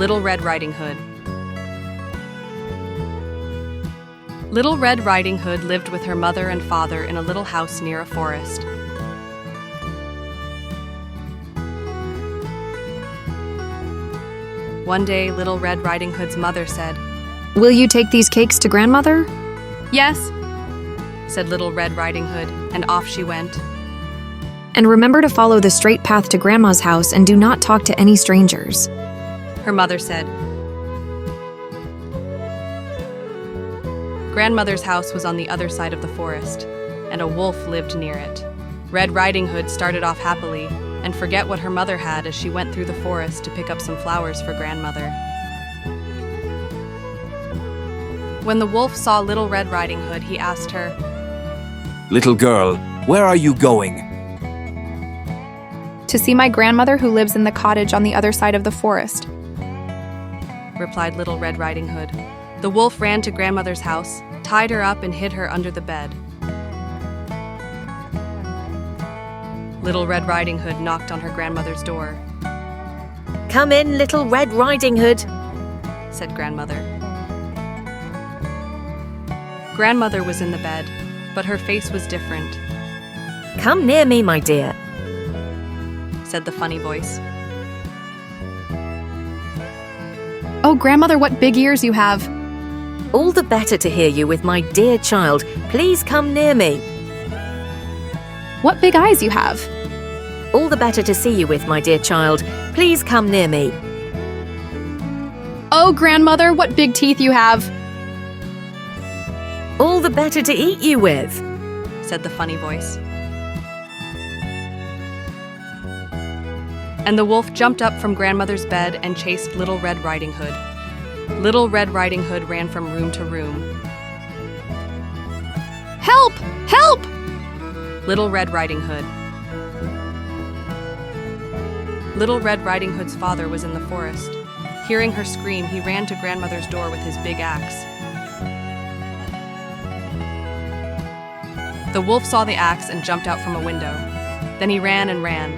Little Red Riding Hood. Little Red Riding Hood lived with her mother and father in a little house near a forest. One day, Little Red Riding Hood's mother said, "Will you take these cakes to grandmother?" "Yes," said Little Red Riding Hood, and off she went. "And remember to follow the straight path to grandma's house and do not talk to any strangers," her mother said. Grandmother's house was on the other side of the forest, and a wolf lived near it. Red Riding Hood started off happily and forget what her mother had as she went through the forest to pick up some flowers for grandmother. When the wolf saw Little Red Riding Hood, he asked her, "Little girl, where are you going?" "To see my grandmother who lives in the cottage on the other side of the forest," replied Little Red Riding Hood. The wolf ran to grandmother's house, tied her up, and hid her under the bed. Little Red Riding Hood knocked on her grandmother's door. "Come in, Little Red Riding Hood," said grandmother. Grandmother was in the bed, but her face was different, "Come near me, my dear," said the funny voice. "Oh, grandmother, what big ears you have!" "All the better to hear you with my dear child. Please come near me." "What big eyes you have!" "All the better to see you with, my dear child. Please come near me." "Oh, grandmother, what big teeth you have!" "All the better to eat you with," said the funny voice. And the wolf jumped up from grandmother's bed and chased Little Red Riding Hood. Little Red Riding Hood ran from room to room. "Help! Help!" Little Red Riding Hood. Little Red Riding Hood's father was in the forest. Hearing her scream, he ran to grandmother's door with his big axe. The wolf saw the axe and jumped out from a window. Then he ran and ran.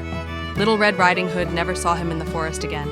Little Red Riding Hood never saw him in the forest again.